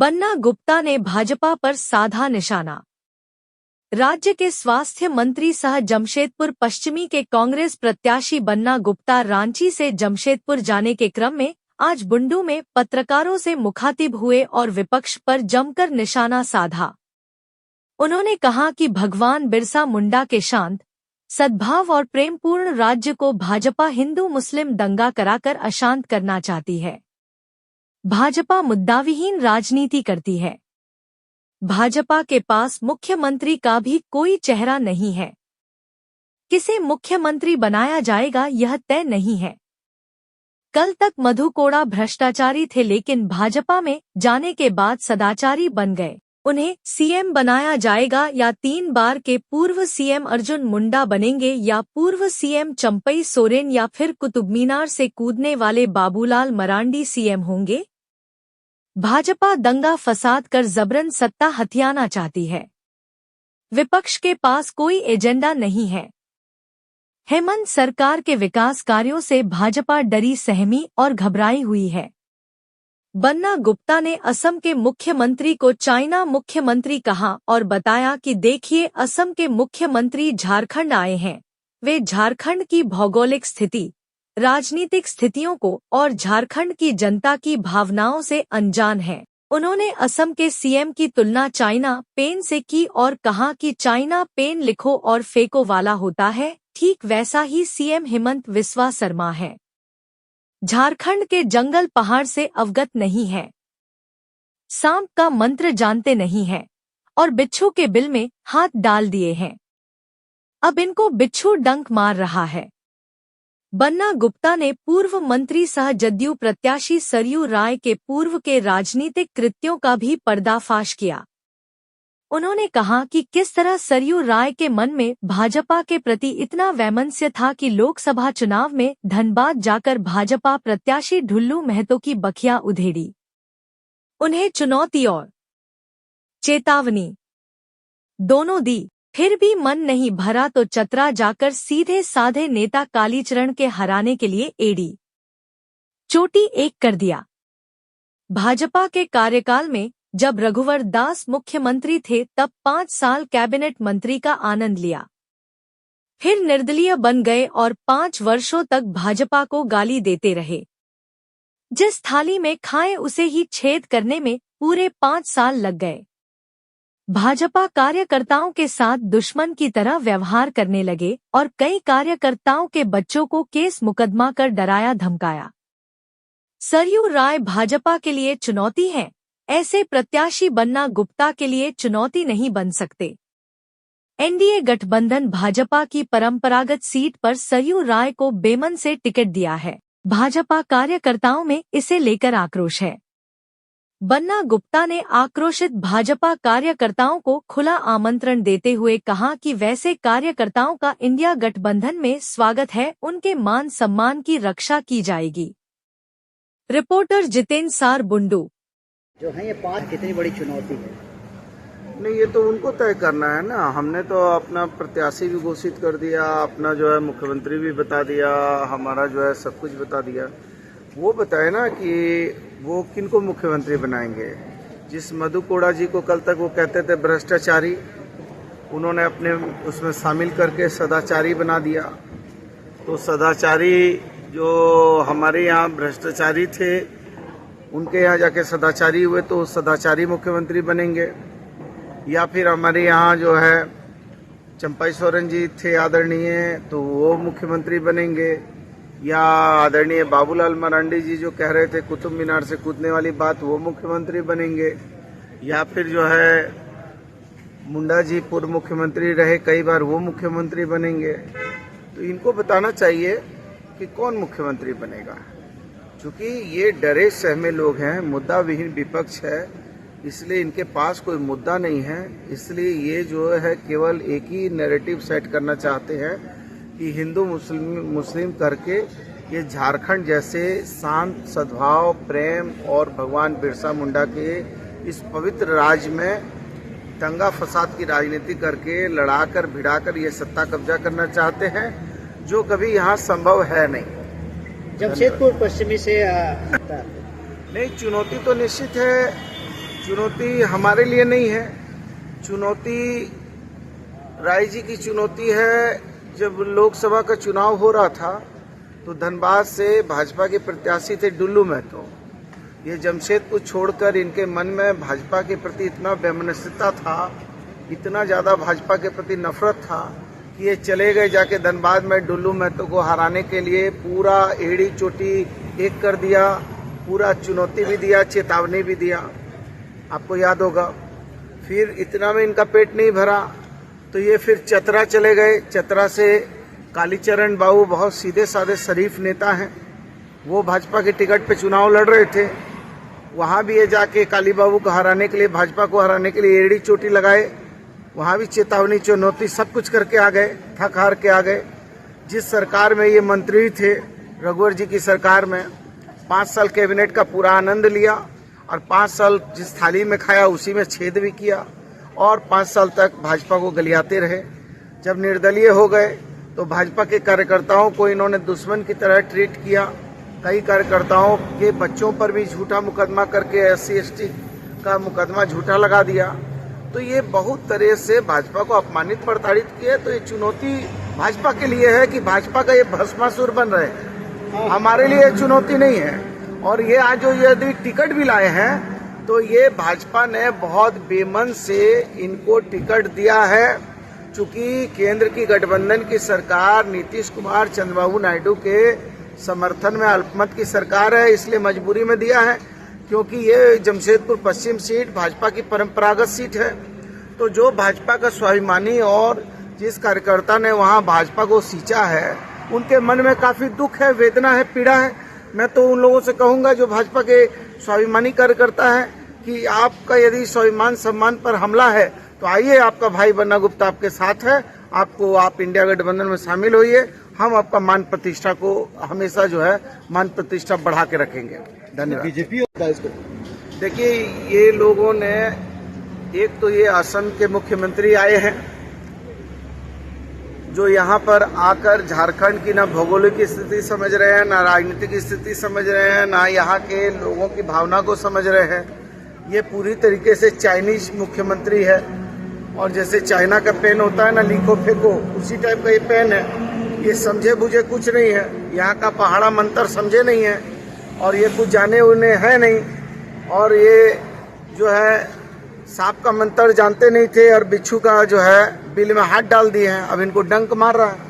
बन्ना गुप्ता ने भाजपा पर साधा निशाना। राज्य के स्वास्थ्य मंत्री सह जमशेदपुर पश्चिमी के कांग्रेस प्रत्याशी बन्ना गुप्ता रांची से जमशेदपुर जाने के क्रम में आज बुंडू में पत्रकारों से मुखातिब हुए और विपक्ष पर जमकर निशाना साधा। उन्होंने कहा कि भगवान बिरसा मुंडा के शांत, सद्भाव और प्रेमपूर्ण राज्य को भाजपा हिंदू मुस्लिम दंगा कराकर अशांत करना चाहती है। भाजपा मुद्दाविहीन राजनीति करती है। भाजपा के पास मुख्यमंत्री का भी कोई चेहरा नहीं है। किसे मुख्यमंत्री बनाया जाएगा यह तय नहीं है। कल तक मधु कोड़ा भ्रष्टाचारी थे, लेकिन भाजपा में जाने के बाद सदाचारी बन गए। उन्हें सीएम बनाया जाएगा या 3 बार के पूर्व सीएम अर्जुन मुंडा बनेंगे या पूर्व सीएम चंपई सोरेन या फिर कुतुब मीनार से कूदने वाले बाबूलाल मरांडी सीएम होंगे। भाजपा दंगा फसाद कर जबरन सत्ता हथियाना चाहती है। विपक्ष के पास कोई एजेंडा नहीं है। हेमंत सरकार के विकास कार्यों से भाजपा डरी सहमी और घबराई हुई है। बन्ना गुप्ता ने असम के मुख्यमंत्री को चाइना मुख्यमंत्री कहा और बताया कि देखिए, असम के मुख्यमंत्री झारखंड आए हैं। वे झारखंड की भौगोलिक स्थिति, राजनीतिक स्थितियों को और झारखंड की जनता की भावनाओं से अनजान हैं। उन्होंने असम के सीएम की तुलना चाइना पेन से की और कहा कि चाइना पेन लिखो और फेंको वाला होता है, ठीक वैसा ही सीएम हेमंत बिस्वा शर्मा है। झारखंड के जंगल पहाड़ से अवगत नहीं है, सांप का मंत्र जानते नहीं हैं और बिच्छू के बिल में हाथ डाल दिए हैं। अब इनको बिच्छू डंक मार रहा है। बन्ना गुप्ता ने पूर्व मंत्री सह जदयू प्रत्याशी सरयू राय के पूर्व के राजनीतिक कृत्यों का भी पर्दाफाश किया। उन्होंने कहा कि किस तरह सरयू राय के मन में भाजपा के प्रति इतना वैमनस्य था कि लोकसभा चुनाव में धनबाद जाकर भाजपा प्रत्याशी ढुल्लू महतो की बखिया उधेड़ी। उन्हें चुनौती और चेतावनी दोनों दी, फिर भी मन नहीं भरा तो चतरा जाकर सीधे साधे नेता कालीचरण के हराने के लिए एड़ी चोटी एक कर दिया। भाजपा के कार्यकाल में जब रघुवर दास मुख्यमंत्री थे तब 5 साल कैबिनेट मंत्री का आनंद लिया, फिर निर्दलीय बन गए और 5 वर्षों तक भाजपा को गाली देते रहे। जिस थाली में खाएं उसे ही छेद करने में पूरे 5 साल लग गए। भाजपा कार्यकर्ताओं के साथ दुश्मन की तरह व्यवहार करने लगे और कई कार्यकर्ताओं के बच्चों को केस मुकदमा कर डराया धमकाया। सरयू राय भाजपा के लिए चुनौती है। ऐसे प्रत्याशी बन्ना गुप्ता के लिए चुनौती नहीं बन सकते। एनडीए गठबंधन भाजपा की परंपरागत सीट पर सरयू राय को बेमन से टिकट दिया है। भाजपा कार्यकर्ताओं में इसे लेकर आक्रोश है। बन्ना गुप्ता ने आक्रोशित भाजपा कार्यकर्ताओं को खुला आमंत्रण देते हुए कहा कि वैसे कार्यकर्ताओं का इंडिया गठबंधन में स्वागत है, उनके मान सम्मान की रक्षा की जाएगी। रिपोर्टर जितेंद्र सार, बुंडू। जो है ये 5 कितनी बड़ी चुनौती है? नहीं, ये तो उनको तय करना है ना। हमने तो अपना प्रत्याशी भी घोषित कर दिया, अपना जो है मुख्यमंत्री भी बता दिया, हमारा जो है सब कुछ बता दिया। वो बताए ना कि वो किनको मुख्यमंत्री बनाएंगे। जिस मधु कोड़ा जी को कल तक वो कहते थे भ्रष्टाचारी, उन्होंने अपने उसमें शामिल करके सदाचारी बना दिया। तो सदाचारी जो हमारे यहाँ भ्रष्टाचारी थे, उनके यहाँ जाके सदाचारी हुए तो सदाचारी मुख्यमंत्री बनेंगे। या फिर हमारे यहाँ जो है चंपई सोरेन जी थे आदरणीय, तो वो मुख्यमंत्री बनेंगे। या आदरणीय बाबूलाल मरांडी जी जो कह रहे थे कुतुब मीनार से कूदने वाली बात, वो मुख्यमंत्री बनेंगे। या फिर जो है मुंडा जी पूर्व मुख्यमंत्री रहे कई बार, वो मुख्यमंत्री बनेंगे। तो इनको बताना चाहिए कि कौन मुख्यमंत्री बनेगा, क्योंकि ये डरे सहमे लोग हैं, मुद्दा विहीन विपक्ष है, इसलिए इनके पास कोई मुद्दा नहीं है। इसलिए ये जो है केवल एक ही नैरेटिव सेट करना चाहते हैं कि हिंदू मुस्लिम करके ये झारखंड जैसे शांत, सद्भाव, प्रेम और भगवान बिरसा मुंडा के इस पवित्र राज्य में दंगा फसाद की राजनीति करके लड़ाकर भिड़ाकर ये सत्ता कब्जा करना चाहते हैं, जो कभी यहाँ संभव है नहीं। जमशेदपुर पश्चिमी से नहीं, चुनौती तो निश्चित है। चुनौती हमारे लिए नहीं है, चुनौती राय जी की चुनौती है। जब लोकसभा का चुनाव हो रहा था तो धनबाद से भाजपा के प्रत्याशी थे डुल्लू महतो। ये जमशेदपुर छोड़कर इनके मन में भाजपा के प्रति इतना वैमनस्यता था, इतना ज़्यादा भाजपा के प्रति नफरत था कि ये चले गए जाके धनबाद में डुल्लू महतो को हराने के लिए पूरा एड़ी चोटी एक कर दिया, पूरा चुनौती भी दिया, चेतावनी भी दिया। आपको याद होगा। फिर इतना में इनका पेट नहीं भरा तो ये फिर चतरा चले गए। चतरा से कालीचरण बाबू बहुत सीधे साधे शरीफ नेता हैं, वो भाजपा के टिकट पे चुनाव लड़ रहे थे। वहाँ भी ये जाके काली बाबू को हराने के लिए, भाजपा को हराने के लिए एड़ी चोटी लगाए। वहाँ भी चेतावनी चुनौती सब कुछ करके आ गए, थक हार के आ गए। जिस सरकार में ये मंत्री थे, रघुवर जी की सरकार में 5 साल कैबिनेट का पूरा आनंद लिया और 5 साल जिस थाली में खाया उसी में छेद भी किया और 5 साल तक भाजपा को गलियाते रहे। जब निर्दलीय हो गए तो भाजपा के कार्यकर्ताओं को इन्होंने दुश्मन की तरह ट्रीट किया। कई कार्यकर्ताओं के बच्चों पर भी झूठा मुकदमा करके SC ST का मुकदमा झूठा लगा दिया। तो ये बहुत तरह से भाजपा को अपमानित प्रताड़ित किए। तो ये चुनौती भाजपा के लिए है कि भाजपा का ये भस्मासुर बन रहे हैं, हमारे लिए चुनौती नहीं है। और ये आज जो यदि टिकट भी लाए हैं तो ये भाजपा ने बहुत बेमन से इनको टिकट दिया है। चूंकि केंद्र की गठबंधन की सरकार नीतीश कुमार चंद्रबाबू नायडू के समर्थन में अल्पमत की सरकार है, इसलिए मजबूरी में दिया है। क्योंकि ये जमशेदपुर पश्चिम सीट भाजपा की परंपरागत सीट है। तो जो भाजपा का स्वाभिमानी और जिस कार्यकर्ता ने वहाँ भाजपा को सींचा है, उनके मन में काफी दुख है, वेदना है, पीड़ा है। मैं तो उन लोगों से कहूंगा जो भाजपा के स्वाभिमानी कार्यकर्ता है कि आपका यदि स्वाभिमान सम्मान पर हमला है तो आइए, आपका भाई बन्ना गुप्ता आपके साथ है, आप इंडिया गठबंधन में शामिल होइए। हम आपका मान प्रतिष्ठा को हमेशा जो है मान प्रतिष्ठा बढ़ा के रखेंगे। धन्यवाद। बीजेपी होता है इसको। देखिए, ये लोगों ने, एक तो ये असम के मुख्यमंत्री आए हैं जो यहाँ पर आकर झारखंड की ना भौगोलिक स्थिति समझ रहे हैं, ना राजनीतिक स्थिति समझ रहे हैं, ना यहाँ के लोगों की भावना को समझ रहे हैं। ये पूरी तरीके से चाइनीज मुख्यमंत्री है और जैसे चाइना का पेन होता है ना, लिखो फेंको, उसी टाइप का ये पेन है। ये समझे बुझे कुछ नहीं है, यहाँ का पहाड़ा मंत्र समझे नहीं है और ये कुछ जाने उन्हें है नहीं। और ये जो है सांप का मंत्र जानते नहीं थे और बिच्छू का जो है बिल में हाथ डाल दिए हैं। अब इनको डंक मार रहा है।